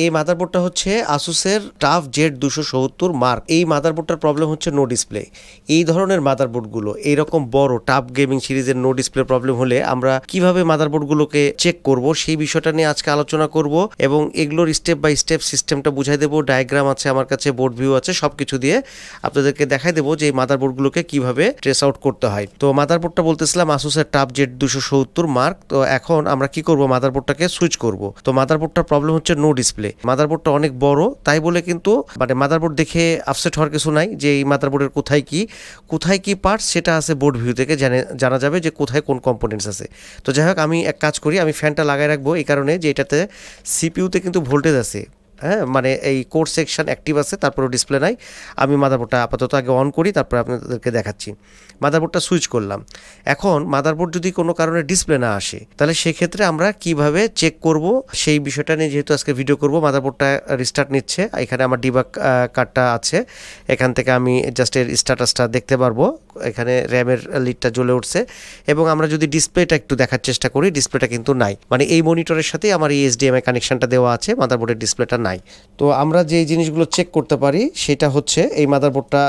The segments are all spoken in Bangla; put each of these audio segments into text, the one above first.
এই মাদারবোর্ডটা হচ্ছে আসুসের টাফ জেড 270 মার্ক। এই মাদারবোর্ডটার প্রবলেম হচ্ছে নো ডিসপ্লে। এই ধরনের মাদারবোর্ডগুলো এইরকম বড় টাফ গেমিং সিরিজের নো ডিসপ্লে প্রবলেম হলে আমরা কিভাবে মাদারবোর্ডগুলোকে চেক করব সেই বিষয়টা নিয়ে আজকে আলোচনা করব এবং এগুলোর স্টেপ বাই স্টেপ সিস্টেমটা বুঝাই দেবো। ডায়াগ্রাম আছে আমার কাছে, বোর্ড ভিউ আছে, সবকিছু দিয়ে আপনাদেরকে দেখাই দেবো যে এই মাদারবোর্ডগুলোকে কিভাবে ট্রেস আউট করতে হয়। তো মাদারবোর্ডটা বলতেছিলাম আসুসের টাফ জেড 270 মার্ক। তো এখন আমরা কি করব, মাদারবোর্ডটাকে সুইচ করব। তো মাদারবোর্ডটার প্রবলেম হচ্ছে নো ডিসপ্লে। মাদারবোর্ডটা অনেক বড়, তাই বলে কিন্তু মানে মাদারবোর্ড দেখে আপসেট হওয়ার কিছু নাই যে এই মাদারবোর্ডের কোথায় কি পার্টস সেটা আছে বোর্ড ভিউ থেকে জানা যাবে যে কোথায় কোন কম্পোনেন্টস আছে। তো যাই হোক, আমি এক কাজ করি, আমি ফ্যানটা লাগাই রাখবো এই কারণে যে এটাতে সিপিইউতে কিন্তু ভোল্টেজ আছে। হ্যাঁ, মানে এই কোর সেকশন অ্যাক্টিভ আছে, তারপরেও ডিসপ্লে নাই। আমি মাদারবোর্ডটা আপাতত আগে অন করি, তারপরে আপনাদেরকে দেখাচ্ছি। মাদারবোর্ডটা সুইচ করলাম। এখন মাদারবোর্ড যদি কোনো কারণে ডিসপ্লে না আসে তাহলে সেক্ষেত্রে আমরা কিভাবে চেক করব সেই বিষয়টা নিয়ে যেহেতু আজকে ভিডিও করব। মাদারবোর্ডটা রিস্টার্ট নিচ্ছে, এখানে আমার ডিবাগ কার্ডটা আছে, এখান থেকে আমি জাস্ট এর স্ট্যাটাসটা দেখতে পারবো। এখানে র্যামের লিডটা জ্বলে উঠছে এবং আমরা যদি ডিসপ্লেটা একটু দেখার চেষ্টা করি, ডিসপ্লেটা কিন্তু নাই। মানে এই মনিটরের সাথেই আমার এই এইচডিএমআই কানেকশনটা দেওয়া আছে, মাদারবোর্ডের ডিসপ্লেটা নাই। তো আমরা যে জিনিসগুলো চেক করতে পারি সেটা হচ্ছে এই মাদারবোর্ডটা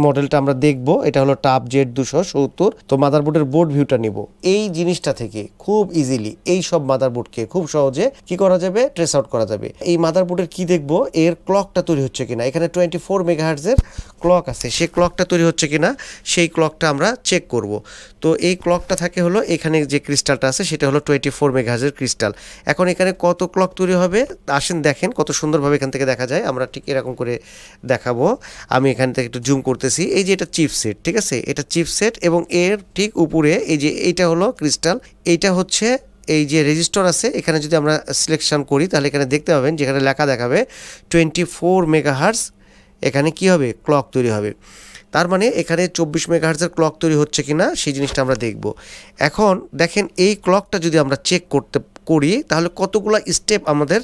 মডেলটা আমরা দেখব, এটা হলো টাফ জেড 270। তো মাদারবোর্ডের বোর্ড ভিউটা নিব। এই জিনিসটা থেকে খুব ইজিলি এই সব মাদারবোর্ডকে খুব সহজে কি করা যাবে, ট্রেস আউট করা যাবে। এই মাদারবোর্ডের কি দেখব, এর ক্লকটা তৈরি হচ্ছে কিনা। এখানে 24 মেগাহার্টজের ক্লক আছে, সেই ক্লকটা তৈরি হচ্ছে কিনা সেই ক্লকটা আমরা চেক করব। তো এই ক্লকটা থাকে হলো এখানে যে ক্রিস্টালটা আছে সেটা হলো 24 মেগাহার্টজের ক্রিস্টাল। এখন এখানে কত ক্লক তৈরি হবে আসেন দেখেন কত সুন্দরভাবে এখান থেকে দেখা যায়। আমরা ঠিক এরকম করে দেখাবো। আমি এখান থেকে একটু জুম করতেছি। এই যে এটা চিপসেট, ঠিক আছে, এটা চিপসেট এবং এর ঠিক উপরে এই যে এইটা হলো ক্রিস্টাল, এইটা হচ্ছে এই যে রেজিস্টার আছে। এখানে যদি আমরা সিলেকশন করি তাহলে এখানে দেখতে পাবেন যেখানে লেখা দেখাবে 24 মেগাহার্টজ, এখানে কি হবে, ক্লক তৈরি হবে। তার মানে এখানে 24 মেগাহার্টজের ক্লক তৈরি হচ্ছে কিনা সেই জিনিসটা আমরা দেখব। এখন দেখেন এই ক্লকটা যদি আমরা চেক করি তাহলে কতগুলো স্টেপ আমাদের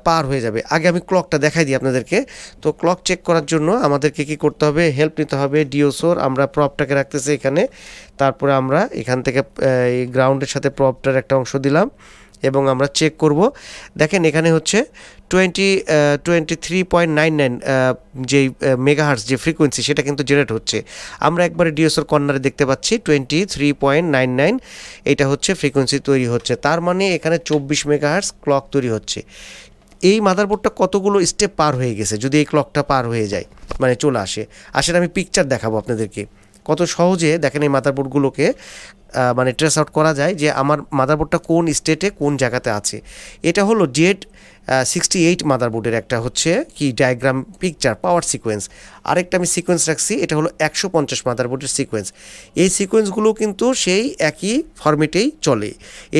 পার হয়ে যাবে। আগে আমি ক্লকটা দেখাই দিই আপনাদেরকে। তো ক্লক চেক করার জন্য আমাদেরকে কি করতে হবে, হেল্প নিতে হবে ডিওসোর। আমরা প্রপটাকে রাখতেছি এখানে, তারপরে আমরা এখান থেকে এই গ্রাউন্ডের সাথে প্রপটার একটা অংশ দিলাম এবং আমরা চেক করব। দেখেন এখানে হচ্ছে 23.99 যেই মেগাহার্টজ যে ফ্রিকোয়েন্সি সেটা কিন্তু জেনারেট হচ্ছে। আমরা একবারে ডিওসোর কর্নারে দেখতে পাচ্ছি 23.99 এটা হচ্ছে ফ্রিকোয়েন্সি তৈরি হচ্ছে। তার মানে এখানে 24 মেগাহার্টজ ক্লক তৈরি হচ্ছে। এই মাদারবোর্ডটা কতগুলো স্টেপ পার হয়ে গেছে যদি এই ক্লকটা পার হয়ে যায়, মানে চলে আসেন আমি পিকচার দেখাবো আপনাদেরকে। কত সহজে দেখেন এই মাদারবোর্ডগুলোকে মানে ট্রেস আউট করা যায় যে আমার মাদারবোর্ডটা কোন স্টেটে কোন জায়গাতে আছে। এটা হলো জেড 68 মাদারবোর্ডের একটা হচ্ছে কি ডায়াগ্রাম পিকচার পাওয়ার সিকোয়েন্স। আরেকটা আমি সিকোয়েন্স রাখছি, এটা হলো 150 মাদারবোর্ডের সিকোয়েন্স। এই সিকোয়েন্সগুলো কিন্তু সেই একই ফরম্যাটেই চলে।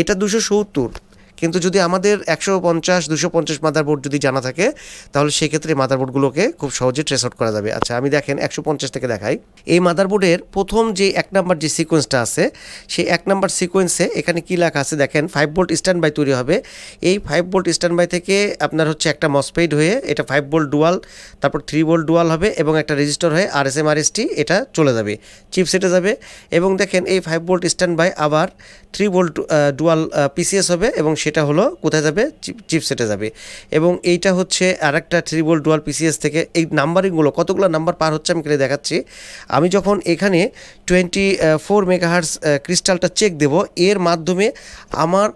এটা 270, কিন্তু যদি আমাদের 150 250 মাদারবোর্ড যদি জানা থাকে তাহলে সেক্ষেত্রে মাদারবোর্ডগুলোকে খুব সহজে ট্রেস আউট করা যাবে। আচ্ছা আমি দেখেন 150 থেকে দেখাই। এই মাদারবোর্ডের প্রথম যে 1 নাম্বার যে সিকোয়েন্সটা আছে সেই 1 নাম্বার সিকোয়েন্সে এখানে কি লেখা আছে দেখেন, 5 ভোল্ট স্ট্যান্ড বাই তৈরি হবে। এই 5 ভোল্ট স্ট্যান্ড বাই থেকে আপনার হচ্ছে একটা মসফেট হয়ে এটা 5 ভোল্ট ডুয়াল, তারপর 3 ভোল্ট ডুয়াল হবে এবং একটা রেজিস্টার হয়ে আরএসএম আরএসটি এটা চলে যাবে, চিপসেটে যাবে। এবং দেখেন এই 5 ভোল্ট স্ট্যান্ড বাই আবার 3 ভোল্ট ডুয়াল পিসিএস হবে এবং সেটা হলো কোথায় যাবে, চিপসেটে যাবে। এবং এইটা হচ্ছে আরেকটা 3 ভোল্ট ডুয়াল পিসিএস থেকে এই নাম্বারিংগুলো কতগুলো নাম্বার পার হচ্ছে আমি এখানে দেখাচ্ছি। আমি যখন এখানে 24 মেগাহার্টজ ক্রিস্টালটা চেক দেব, এর মাধ্যমে আমার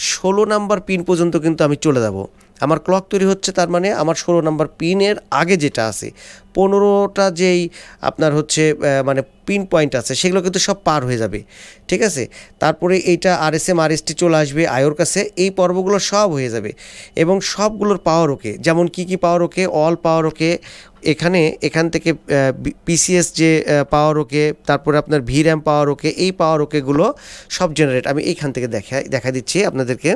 16 নাম্বার পিন পর্যন্ত কিন্তু আমি চলে যাব। আমার ক্লক তৈরি হচ্ছে, তার মানে আমার 16 নাম্বার পিনের আগে যেটা আছে 15টা যেই আপনার হচ্ছে মানে পিন পয়েন্ট আছে সেগুলো কিন্তু সব পার হয়ে যাবে, ঠিক আছে। তারপরে এইটা আরএসএম আরএসটি চলে আসবে আয়োর কাছে, এই পর্বগুলো সব হয়ে যাবে এবং সবগুলোর পাওয়ার ওকে। যেমন কি পাওয়ার ওকে, অল পাওয়ার ওকে, এখান থেকে পিসিএস যে পাওয়ার ওকে, তারপরে আপনার ভির্যাম পাওয়ার ওকে, এই পাওয়ার ওকেগুলো সব জেনারেট। আমি এইখান থেকে দেখা দিচ্ছি আপনাদেরকে।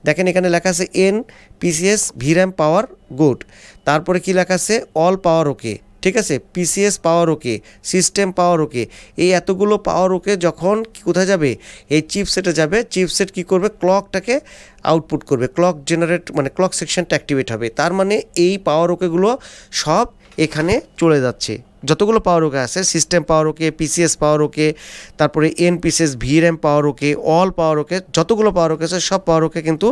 দেখেন এখানে লেখা আছে এন পিসিএস ভির্যাম পাওয়ার গুড, তারপরে কি লেখা আছে অল পাওয়ার ওকে, ঠিক আছে, পিসিএস পাওয়ার ওকে, সিস্টেম পাওয়ার ওকে। এই এতগুলো পাওয়ার ওকে যখন কোথায় যাবে, এই চিপসেটে যাবে। চিপসেট কি করবে, ক্লকটাকে আউটপুট করবে, ক্লক জেনারেট মানে ক্লক সেকশনটা অ্যাক্টিভেট হবে। তার মানে এই পাওয়ার ওকেগুলো সব এখানে চলে যাচ্ছে। যতগুলো পাওয়ার ওকে আছে, সিস্টেম পাওয়ার ওকে, পিসিএস পাওয়ার ওকে, তারপরে এনপিসিএস, ভিআরএম পাওয়ার ওকে, অল পাওয়ার ওকে, যতগুলো পাওয়ার ওকে আছে সব পাওয়ার ওকে কিন্তু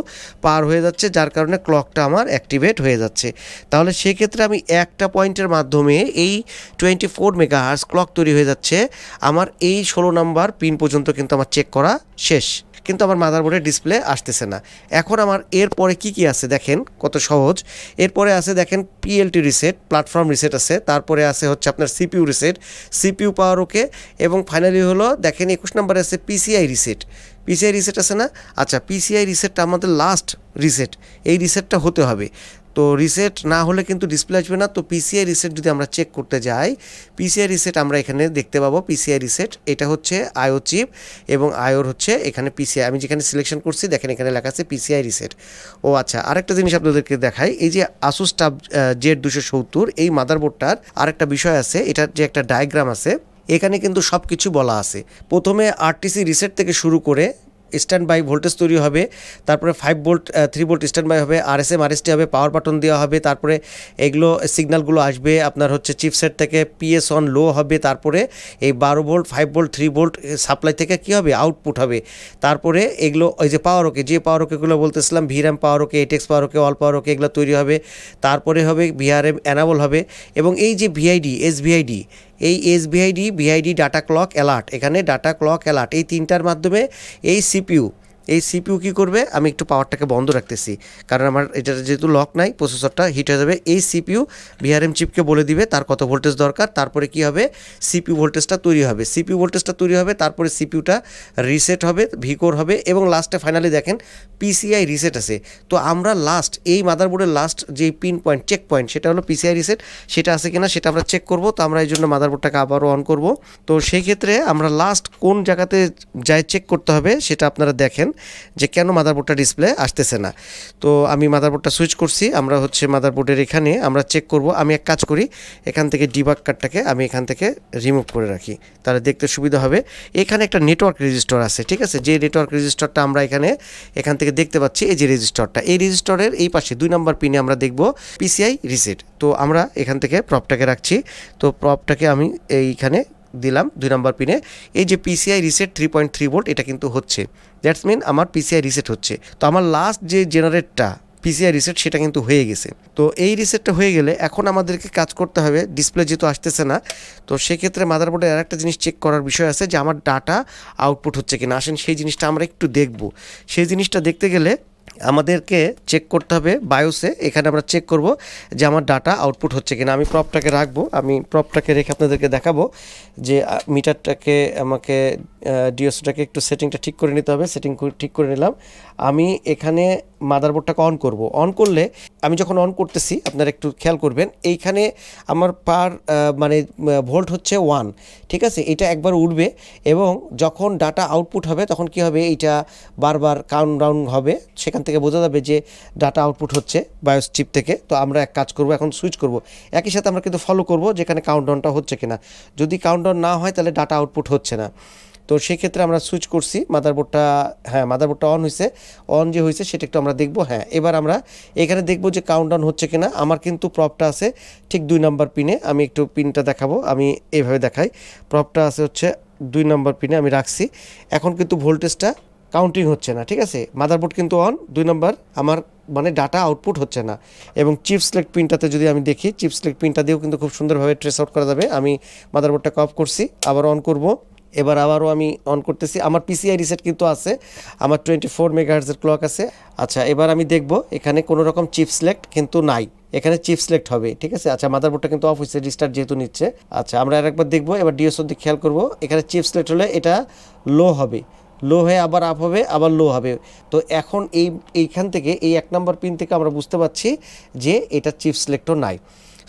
পার হয়ে যাচ্ছে, যার কারণে ক্লকটা আমার অ্যাক্টিভেট হয়ে যাচ্ছে। তাহলে সেক্ষেত্রে আমি একটা পয়েন্টের মাধ্যমে এই 24 মেগাহার্জ ক্লক তৈরি হয়ে যাচ্ছে। আমার এই 16 নাম্বার পিন পর্যন্ত কিন্তু আমার চেক করা শেষ, কিন্তু আমার মাদারবোর্ডের ডিসপ্লে আসতেছে না। এখন আমার এরপরে কি আছে দেখেন, কত সহজ। এরপরে আছে দেখেন পিএলটি রিসেট, প্ল্যাটফর্ম রিসেট আছে, তারপরে আছে হচ্ছে আপনার সিপিইউ রিসেট, সিপিইউ পাওয়ার ওকে, এবং ফাইনালি হলো দেখেন 21 নম্বরে আছে পিসিআই রিসেট। পিসিআই রিসেট আছে না? আচ্ছা, পিসিআই রিসেটটা আমাদের লাস্ট রিসেট, এই রিসেটটা হতে হবে। তো রিসেট না হলে কিন্তু ডিসপ্লে আসবে না। তো পিসিআই রিসেট যদি আমরা চেক করতে যাই, পিসিআই রিসেট আমরা এখানে দেখতে পাবো। পিসিআই রিসেট এটা হচ্ছে আইও চিপ, এবং আইওর হচ্ছে এখানে পিসিআই, আমি যেখানে সিলেকশন করছি দেখেন এখানে লেখা আছে পিসিআই রিসেট। ও আচ্ছা, আরেকটা জিনিস আপনাদেরকে দেখাই, এই যে আসুস টাফ জেড 270 এই মাদারবোর্ডটার আরেকটা বিষয় আছে, এটার যে একটা ডায়াগ্রাম আছে এখানে কিন্তু সব কিছু বলা আছে। প্রথমে আরটিসি রিসেট থেকে শুরু করে স্ট্যান্ড বাই ভোল্টেজ তৈরি হবে, তারপরে 5 ভোল্ট 3 ভোল্ট স্ট্যান্ড বাই হবে, আরএসএম আরএসটি হবে, পাওয়ার বাটন দেওয়া হবে, তারপরে এগুলো সিগন্যালগুলো আসবে আপনার হচ্ছে চিপসেট থেকে, পিএস অন লো হবে, তারপরে এই 12 ভোল্ট 5 ভোল্ট 3 ভোল্ট সাপ্লাই থেকে কী হবে আউটপুট হবে, তারপরে এগুলো ওই যে পাওয়ার ওকে, যে পাওয়ার ওকেগুলো বলতেছিলাম ভিআরএম পাওয়ার ওকে, এটেক্স পাওয়ার ওকে, অল পাওয়ার ওকে, এগুলো তৈরি হবে, তারপরে হবে ভিআরএম অ্যানাবল হবে, এবং এই যে ভিআইডি এসভিআইডি, এই এসভিআইডি ভিআইডি ডাটা ক্লক অ্যালার্ট, এখানে ডাটা ক্লক অ্যালার্ট এই তিনটার মাধ্যমে এই সিপিইউ কী করবে, আমি একটু পাওয়ারটাকে বন্ধ রাখতেছি কারণ আমার এটা যেহেতু লক নাই প্রসেসরটা হিট হয়ে যাবে। এই সিপিইউ ভিআরএম চিপকে বলে দিবে তার কত ভোল্টেজ দরকার, তারপরে কি হবে সিপিইউ ভোল্টেজটা তৈরি হবে, সিপিইউ ভোল্টেজটা তৈরি হবে, তারপরে সিপিইউটা রিসেট হবে, ভিকোর হবে, এবং লাস্টে ফাইনালি দেখেন পিসিআই রিসেট আছে। তো আমরা লাস্ট এই মাদারবোর্ডের লাস্ট যে পিন পয়েন্ট চেক পয়েন্ট সেটা হলো পিসিআই রিসেট, সেটা আছে কিনা সেটা আমরা চেক করব। তো আমরা এই জন্য মাদারবোর্ডটাকে আবারও অন করব। তো সেই ক্ষেত্রে আমরা লাস্ট কোন জায়গাতে যাই চেক করতে হবে সেটা আপনারা দেখেন যে কেন মাদারবোর্ডটা ডিসপ্লে আসতেছে না। তো আমি মাদারবোর্ডটা সুইচ করছি, আমরা হচ্ছে মাদারবোর্ডের এখানে আমরা চেক করব। আমি এক কাজ করি, এখান থেকে ডিবাগ কার্ডটাকে আমি এখান থেকে রিমুভ করে রাখি, তাহলে দেখতে সুবিধা হবে। এখানে একটা নেটওয়ার্ক রেজিস্টার আছে, ঠিক আছে, যে নেটওয়ার্ক রেজিস্টারটা আমরা এখান থেকে দেখতে পাচ্ছি, এই যে রেজিস্টারটা, এই রেজিস্টারের এই পাশে 2 নম্বর পিনে আমরা দেখব পিসিআই রিসেট। তো আমরা এখান থেকে প্রপটাকে রাখছি, তো প্রপটাকে আমি এইখানে দিলাম 2 নম্বর পিনে। এই যে পিসিআই রিসেট 3.3 ভোল্ট এটা কিন্তু হচ্ছে, দ্যাটস মিন আমার পিসিআই রিসেট হচ্ছে। তো আমার লাস্ট যে জেনারেটটা পিসিআই রিসেট সেটা কিন্তু হয়ে গেছে। তো এই রিসেটটা হয়ে গেলে এখন আমাদেরকে কাজ করতে হবে, ডিসপ্লে যেহেতু আসতেছে না, তো সেক্ষেত্রে মাদারবোর্ডে আর একটা জিনিস চেক করার বিষয় আছে যে আমার ডাটা আউটপুট হচ্ছে কিনা। আসেন সেই জিনিসটা আমরা একটু দেখব। সেই জিনিসটা দেখতে গেলে আমাদেরকে চেক করতে হবে বায়োসে, এখানে আমরা চেক করব যে আমার ডাটা আউটপুট হচ্ছে কিনা। আমি প্রপটাকে রাখবো, আমি প্রপটাকে রেখে আপনাদেরকে দেখাবো যে মিটারটাকে আমাকে ডিওসটাকে একটু সেটিংটা ঠিক করে নিতে হবে। সেটিং ঠিক করে নিলাম। আমি এখানে মাদারবোর্ডটাকে অন করব। অন করলে আমি যখন অন করতেছি আপনারা একটু খেয়াল করবেন, এইখানে আমার মানে ভোল্ট হচ্ছে 1, ঠিক আছে, এটা একবার উঠবে, এবং যখন ডাটা আউটপুট হবে তখন কি হবে, এইটা বারবার কাউন্টডাউন হবে, সেখান থেকে বোঝা যাবে যে ডাটা আউটপুট হচ্ছে বায়োস চিপ থেকে। তো আমরা এক কাজ করব, এখন সুইচ করব, একই সাথে আমরা কিন্তু ফলো করব যেখানে কাউন্টডাউনটা হচ্ছে কিনা। যদি কাউন্টডাউন না হয় তাহলে ডাটা আউটপুট হচ্ছে না। তো সেক্ষেত্রে আমরা সুইচ করছি মাদারবোর্ডটা, হ্যাঁ মাদারবোর্ডটা অন হয়েছে, অন যে হয়েছে সেটা একটু আমরা দেখব। হ্যাঁ, এবার আমরা এখানে দেখব যে কাউন্টডাউন হচ্ছে কিনা। আমার কিন্তু প্রপটা আছে ঠিক 2 নম্বর পিনে, আমি একটু পিনটা দেখাবো, আমি এইভাবে দেখাই, প্রপটা আছে হচ্ছে 2 নম্বর পিনে আমি রাখছি। এখন কিন্তু ভোল্টেজটা কাউন্টিং হচ্ছে না, ঠিক আছে, মাদারবোর্ড কিন্তু অন, 2 নম্বর আমার মানে ডাটা আউটপুট হচ্ছে না। এবং চিপ সিলেক্ট পিনটাতে যদি আমি দেখি, চিপ সিলেক্ট পিনটা দিয়েও কিন্তু খুব সুন্দরভাবে ট্রেস আউট করা যাবে। আমি মাদারবোর্ডটাকে অফ করছি, আবার অন করব, এবার আবারও আমি অন করতেছি। আমার পিসিআই রিসেট কিন্তু আছে, আমার 24 মেগাহার্জের ক্লক আছে। আচ্ছা, এবার আমি দেখব এখানে কোনো রকম চিপ সিলেক্ট কিন্তু নাই, এখানে চিপ সিলেক্ট হবে, ঠিক আছে। আচ্ছা, মাদারবোর্ডটা কিন্তু অফ হয়েছে, রিস্টার্ট যেহেতু নিচ্ছে। আচ্ছা, আমরা আরেকবার দেখব, এবার ডিওসোর দিকে খেয়াল করব, এখানে চিপ সিলেক্ট হলে এটা লো হবে, লো হয়ে আবার আপ হবে, আবার লো হবে। তো এখন এইখান থেকে এই 1 নম্বর পিন থেকে আমরা বুঝতে পারছি যে এটা চিপ সিলেক্টও নাই।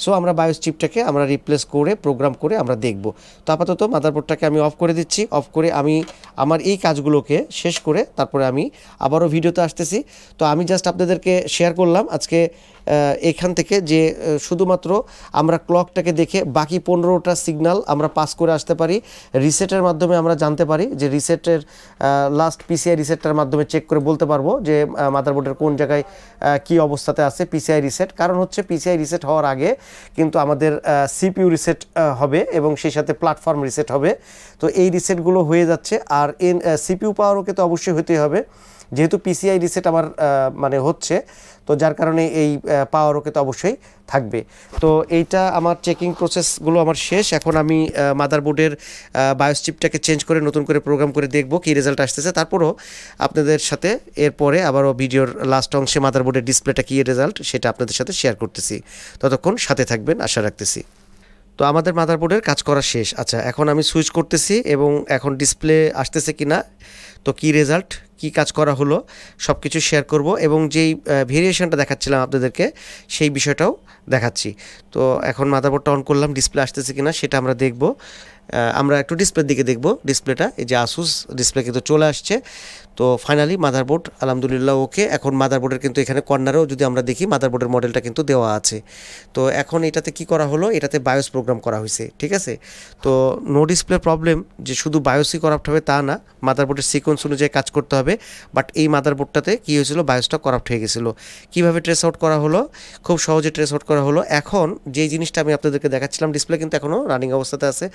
সো আমরা বায়োস চিপটাকে আমরা রিপ্লেস করে প্রোগ্রাম করে আমরা দেখব। তো আপাতত মাদারবোর্ডটাকে আমি অফ করে দিচ্ছি, অফ করে আমি আমার এই কাজগুলোকে শেষ করে তারপরে আমি আবারও ভিডিওতে আসতেছি। তো আমি জাস্ট আপনাদেরকে শেয়ার করলাম আজকে এখান থেকে যে শুধুমাত্র আমরা ক্লকটাকে দেখে বাকি 15টা সিগন্যাল আমরা পাস করে আসতে পারি। রিসেটের মাধ্যমে আমরা জানতে পারি যে রিসেটের লাস্ট পিসিআই রিসেটটার মাধ্যমে চেক করে বলতে পারবো যে মাদারবোর্ডের কোন জায়গায় কি অবস্থাতে আছে পিসিআই রিসেট। কারণ হচ্ছে পিসিআই রিসেট হওয়ার আগে কিন্তু আমাদের সিপিইউ রিসেট হবে এবং সেই সাথে প্ল্যাটফর্ম রিসেট হবে। তো এই রিসেটগুলো হয়ে যাচ্ছে। আর সিপিইউ পাওয়ারও তো অবশ্যই হতেই হবে, যেহেতু পিসিআই রিসেট আমার মানে হচ্ছে, তো যার কারণে এই পাওয়ারও তো অবশ্যই থাকবে। তো এইটা আমার চেকিং প্রসেসগুলো আমার শেষ। এখন আমি মাদারবোর্ডের বায়োস চিপটাকে চেঞ্জ করে নতুন করে প্রোগ্রাম করে দেখব কী রেজাল্ট আসতেছে। তারপরও আপনাদের সাথে এরপরে আবারও ভিডিওর লাস্ট অংশে মাদারবোর্ডের ডিসপ্লেটা কী রেজাল্ট সেটা আপনাদের সাথে শেয়ার করতেছি। ততক্ষণ সাথে থাকবেন আশা রাখতেছি। তো আমাদের মাদারবোর্ডের কাজ করা শেষ। আচ্ছা, এখন আমি সুইচ করতেছি এবং এখন ডিসপ্লে আসতেছে কি না, তো কী রেজাল্ট, কী কাজ করা হলো সব কিছু শেয়ার করব এবং যেই ভেরিয়েশনটা দেখাচ্ছিলাম আপনাদেরকে সেই বিষয়টাও দেখাচ্ছি। তো এখন মাদারবোর্ডটা অন করলাম, ডিসপ্লে আসতেছে কি না সেটা আমরা দেখব। আমরা একটু ডিসপ্লের দিকে দেখব। ডিসপ্লেটা এই যে আসুস ডিসপ্লে কিন্তু চলে আসছে। তো ফাইনালি মাদারবোর্ড আলহামদুলিল্লাহ ওকে। এখন মাদারবোর্ডের কিন্তু এখানে কর্নারেও যদি আমরা দেখি মাদারবোর্ডের মডেলটা কিন্তু দেওয়া আছে। তো এখন এটাতে কি করা হলো, এটাতে বায়োস প্রোগ্রাম করা হয়েছে, ঠিক আছে। তো নো ডিসপ্লে প্রবলেম যে শুধু বায়োসই করাপ্ট হবে তা না, মাদারবোর্ডের সিকোয়েন্স অনুযায়ী কাজ করতে হবে। বাট এই মাদারবোর্ডটাতে কী হয়েছিল, বায়োসটা করাপ্ট হয়ে গেছিলো। কীভাবে ট্রেস আউট করা হলো, খুব সহজে ট্রেস আউট করা হলো। এখন যেই জিনিসটা আমি আপনাদেরকে দেখাচ্ছিলাম, ডিসপ্লে কিন্তু এখনও রানিং অবস্থাতে আছে।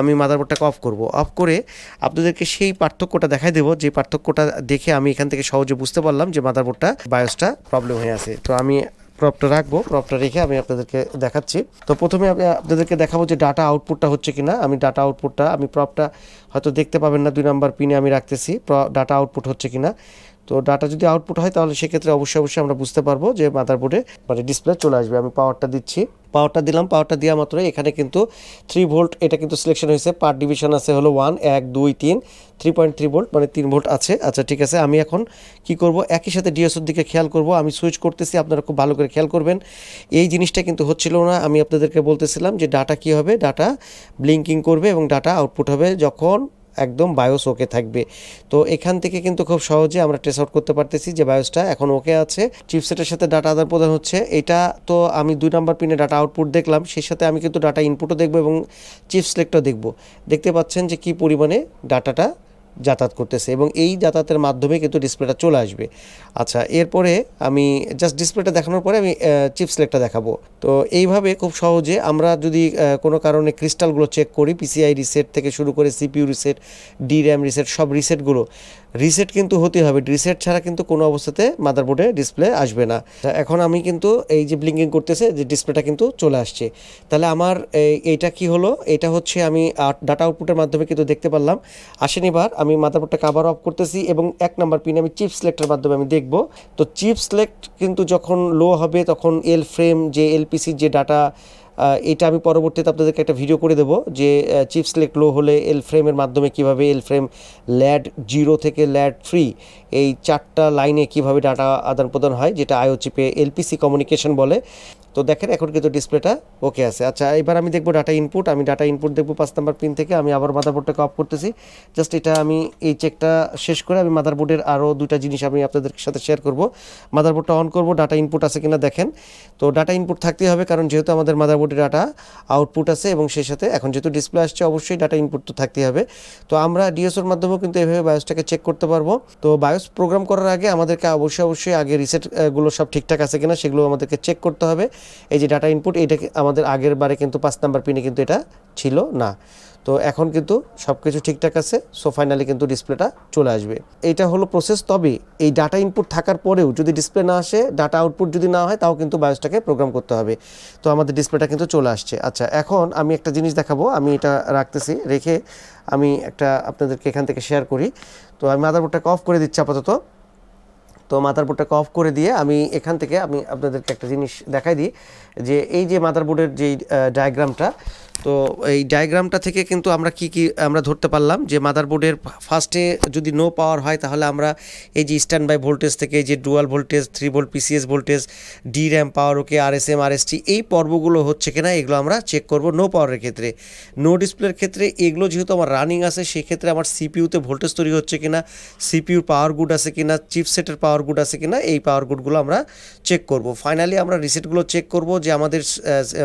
আমি মাদারবোর্ডটাকে অফ করব, অফ করে আপনাদেরকে সেই পার্থক্যটা দেখাই দেবো, যে পার্থক্যটা দেখে আমি এখান থেকে সহজে বুঝতে পারলাম যে মাদারবোর্ডটা বায়োসটা প্রবলেম হয়ে আছে। তো আমি প্রপটা রাখবো, প্রপটা রেখে আমি আপনাদেরকে দেখাচ্ছি। তো প্রথমে আমি আপনাদেরকে দেখাবো যে ডাটা আউটপুটটা হচ্ছে কিনা। আমি ডাটা আউটপুটটা, আমি প্রপটা হয়তো দেখতে পাবেন না, 2 নাম্বার পিনে আমি রাখতেছি, ডাটা আউটপুট হচ্ছে কিনা। তো ডাটা যদি আউটপুট হয় তাহলে সেক্ষেত্রে অবশ্যই আমরা বুঝতে পারবো যে মাদারবোর্ডে মানে ডিসপ্লে চলে আসবে। আমি পাওয়ারটা দিচ্ছি, পাওয়ারটা দিলাম। পাওয়ারটা দেওয়া মাত্রই এখানে কিন্তু 3 ভোল্ট এটা কিন্তু সিলেকশন হয়েছে। পার ডিভিশন আছে হলো 1 2 3 3.3 ভোল্ট, মানে 3 ভোল্ট আছে। আচ্ছা ঠিক আছে, আমি এখন কি করব, একই সাথে ডিএসওর দিকে খেয়াল করব। আমি সুইচ করতেছি, আপনারা খুব ভালো করে খেয়াল করবেন। এই জিনিসটা কিন্তু হচ্ছিল না। আমি আপনাদেরকে বলতেছিলাম যে ডাটা কি হবে, ডাটা ব্লিঙ্কিং করবে এবং ডাটা আউটপুট হবে যখন একদম বায়োস ওকে থাকবে। তো এখান থেকে কিন্তু খুব সহজে আমরা ট্রেস আউট করতে পারতেছি যে বায়োসটা এখন ওকে আছে। চিপসেটের সাথে ডাটা আদান প্রদান হচ্ছে। এটা তো আমি 2 নাম্বার পিনে ডাটা আউটপুট দেখলাম, সেই সাথে আমি কিন্তু ডাটা ইনপুটও দেখবো এবং চিপ সিলেক্টও দেখবো। দেখতে পাচ্ছেন যে কী পরিমাণে ডাটাটা যাতায়াত করতেছে এবং এই যাতায়াতের মাধ্যমে কিন্তু ডিসপ্লেটা চলে আসবে। আচ্ছা, এরপরে আমি জাস্ট ডিসপ্লেটা দেখানোর পরে আমি চিপ সিলেক্টটা দেখাবো। তো এইভাবে খুব সহজে আমরা যদি কোনো কারণে ক্রিস্টালগুলো চেক করি, পিসিআই রিসেট থেকে শুরু করে সিপিইউ রিসেট, DRAM রিসেট, সব রিসেটগুলো রিসেট কিন্তু হতে হবে। রিসেট ছাড়া কিন্তু কোনো অবস্থাতে মাদারবোর্ডে ডিসপ্লে আসবে না। এখন আমি কিন্তু এই যে ব্লিঙ্কিং করতেছে যে ডিসপ্লেটা কিন্তু চলে আসছে। তাহলে আমার এইটা কি হলো, এটা হচ্ছে আমি ডাটা আউটপুটের মাধ্যমে কিন্তু দেখতে পারলাম আসেনি। বার আমি মাদারবোর্ডটাকে আবার অফ করতেছি এবং 1 নাম্বার পিনে আমি চিপ সিলেক্টের মাধ্যমে আমি দেখব। তো চিপ সিলেক্ট কিন্তু যখন লো হবে তখন এল ফ্রেম যে এলপিসির যে ডাটা, এটা আমি পরবর্তীতে আপনাদেরকে একটা ভিডিও করে দেবো যে চিপ সিলেক্ট লো হলে এল ফ্রেমের মাধ্যমে কীভাবে এল ফ্রেম ল্যাড 0 থেকে ল্যাড 3 এই 4টা লাইনে কীভাবে ডাটা আদান প্রদান হয়, যেটা আইও চিপে এলপিসি কমিউনিকেশন বলে। তো দেখেন এখন কিন্তু ডিসপ্লেটা ওকে আছে। আচ্ছা, এবার আমি দেখবো ডাটা ইনপুট। আমি ডাটা ইনপুট দেখবো 5 নাম্বার পিন থেকে। আমি আবার মাদারবোর্ডটাকে অফ করতেছি। জাস্ট এটা আমি এই চেকটা শেষ করে আমি মাদারবোর্ডের আরও 2টা জিনিস আমি আপনাদের সাথে শেয়ার করব। মাদারবোর্ডটা অন করব, ডাটা ইনপুট আছে কিনা দেখেন। তো ডাটা ইনপুট থাকতেই হবে, কারণ যেহেতু আমাদের মাদারবোর্ডে ডাটা আউটপুট আছে এবং সেই সাথে এখন যেহেতু ডিসপ্লে আসছে অবশ্যই ডাটা ইনপুট তো থাকতেই হবে। তো আমরা ডিএসওর মাধ্যমেও কিন্তু এভাবে বায়োসটাকে চেক করতে পারবো। তো বায়োস প্রোগ্রাম করার আগে আমাদেরকে অবশ্যই আগে রিসেটগুলো সব ঠিকঠাক আছে কিনা সেগুলো আমাদেরকে চেক করতে হবে। এই যে ডাটা ইনপুট, এটা আমাদের আগের বারে কিন্তু 5 নাম্বার পিনে কিন্তু এটা ছিল না। তো এখন কিন্তু সব কিছু ঠিকঠাক আছে। সো ফাইনালি কিন্তু ডিসপ্লেটা চলে আসবে। এইটা হলো প্রসেস। তবে এই ডাটা ইনপুট থাকার পরেও যদি ডিসপ্লে না আসে, ডাটা আউটপুট যদি না হয়, তাও কিন্তু বায়োসটাকে প্রোগ্রাম করতে হবে। তো আমাদের ডিসপ্লেটা কিন্তু চলে আসছে। আচ্ছা, এখন আমি একটা জিনিস দেখাবো। আমি এটা রাখতেছি, রেখে আমি একটা আপনাদেরকে এখান থেকে শেয়ার করি। তো আমি মাদারবোর্ডটাকে অফ করে দিচ্ছি আপাতত। তো মাদারবোর্ডটাকে অফ করে দিয়ে আমি এখান থেকে আমি আপনাদেরকে একটা জিনিস দেখাই দিই যে এই যে মাদারবোর্ডের যেই ডায়াগ্রামটা, তো এই ডায়াগ্রামটা থেকে কিন্তু আমরা কি আমরা ধরতে পারলাম যে মাদারবোর্ডের ফার্স্টে যদি নো পাওয়ার হয় তাহলে আমরা এই যে স্ট্যান্ড বাই ভোল্টেজ থেকে যে dual voltage 3 volt PCS voltage D RAM power okay RSM RST এই পর্বগুলো হচ্ছে কিনা এগুলো আমরা চেক করব নো পাওয়ারের ক্ষেত্রে। নো ডিসপ্লের ক্ষেত্রে এগুলো যেহেতু আমার রানিং আছে সেক্ষেত্রে আমার সিপিইউতে ভোল্টেজ তৈরি হচ্ছে কিনা, সিপিইউর পাওয়ার গুড আছে কিনা, চিপসেটের পাওয়ার গুড আছে কিনা, এই পাওয়ার গুডগুলো আমরা চেক করব। ফাইনালি আমরা রিসেটগুলো চেক করব যে আমাদের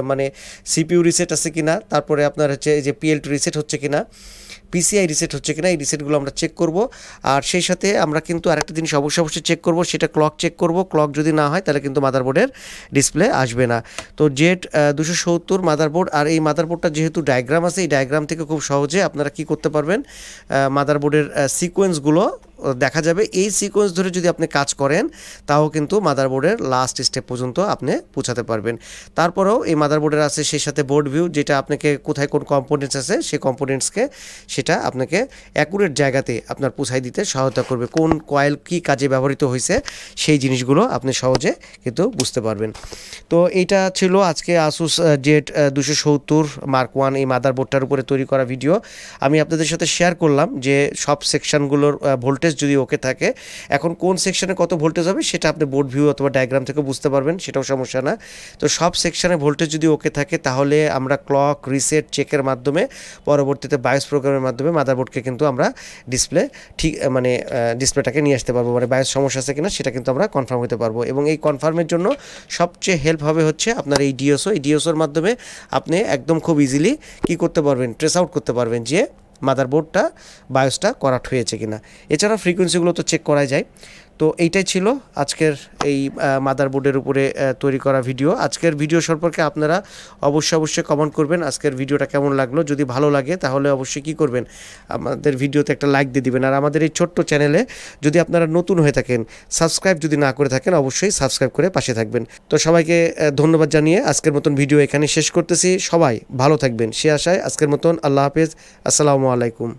মানে সিপিইউ রিসেট আছে কিনা, তারপরে আপনার হচ্ছে যে PL2 রিসেট হচ্ছে কিনা, পিসিআই রিসেট হচ্ছে কিনা, এই রিসেটগুলো আমরা চেক করব। আর সেই সাথে আমরা কিন্তু আরেকটা জিনিস অবশ্যই চেক করব, সেটা ক্লক চেক করব। ক্লক যদি না হয় তাহলে কিন্তু মাদারবোর্ডের ডিসপ্লে আসবে না। তো জেড 270 মাদারবোর্ড, আর এই মাদারবোর্ডটা যেহেতু ডায়াগ্রাম আছে, এই ডায়াগ্রাম থেকে খুব সহজে আপনারা কি করতে পারবেন, মাদারবোর্ডের সিকোয়েন্সগুলো দেখা যাবে। এই সিকোয়েন্স ধরে যদি আপনি কাজ করেন তাও কিন্তু মাদারবোর্ডের লাস্ট স্টেপ পর্যন্ত আপনি পৌঁছাতে পারবেন। তারপরেও এই মাদারবোর্ডের আছে সেই সাথে বোর্ড ভিউ, যেটা আপনাকে কোথায় কোন কম্পোনেন্টস আছে সেই কম্পোনেন্টসকে সেটা আপনাকে অ্যাকুরেট জায়গাতে আপনার পৌঁছায় দিতে সহায়তা করবে। কোন কয়েল কি কাজে ব্যবহৃত হয়েছে সেই জিনিসগুলো আপনি সহজে কিন্তু বুঝতে পারবেন। তো এইটা ছিল আজকে আসুস জেড 270 মার্ক 1 এই মাদারবোর্ডটার উপরে তৈরি করা ভিডিও। আমি আপনাদের সাথে শেয়ার করলাম যে সব সেকশনগুলোর ভোল্টেজ যদি ওকে থাকে, এখন কোন সেকশনে কত ভোল্টেজ হবে সেটা আপনি বোর্ড ভিউ অথবা ডায়াগ্রাম থেকে বুঝতে পারবেন, সেটাও সমস্যা না। তো সব সেকশনে ভোল্টেজ যদি ওকে থাকে তাহলে আমরা ক্লক রিসেট চেকের মাধ্যমে পরবর্তীতে বায়োস প্রোগ্রামের মাধ্যমে মাদারবোর্ডকে কিন্তু আমরা ডিসপ্লে ঠিক মানে ডিসপ্লেটাকে নিয়ে আসতে পারবো, মানে বায়োস সমস্যা আছে কিনা সেটা কিন্তু আমরা কনফার্ম হতে পারবো। এবং এই কনফার্মের জন্য সবচেয়ে হেল্প হবে হচ্ছে আপনার এই ডিওসও। এই ডিওসোর মাধ্যমে আপনি একদম খুব ইজিলি কি করতে পারবেন, ট্রেস আউট করতে পারবেন যে মাদারবোর্ডটা বায়োসটা করাপ্ট হয়েছে কিনা। এছাড়া ফ্রিকোয়েন্সিগুলো তো চেক করা যায়। তো এইটাই ছিল আজকের এই মাদারবোর্ডের উপরে তৈরি করা ভিডিও। আজকের ভিডিও সম্পর্কে আপনারা অবশ্যই কমেন্ট করবেন আজকের ভিডিওটা কেমন লাগলো। যদি ভালো লাগে তাহলে অবশ্যই কি করবেন, আমাদের ভিডিওতে একটা লাইক দিয়ে দিবেন। আর আমাদের এই ছোট্ট চ্যানেলে যদি আপনারা নতুন হয়ে থাকেন, সাবস্ক্রাইব যদি না করে থাকেন অবশ্যই সাবস্ক্রাইব করে পাশে থাকবেন। তো সবাইকে ধন্যবাদ জানিয়ে আজকের মতন ভিডিও এখানে শেষ করতেছি। সবাই ভালো থাকবেন সে আশায় আজকের মতন আল্লাহ হাফেজ, আসসালামু আলাইকুম।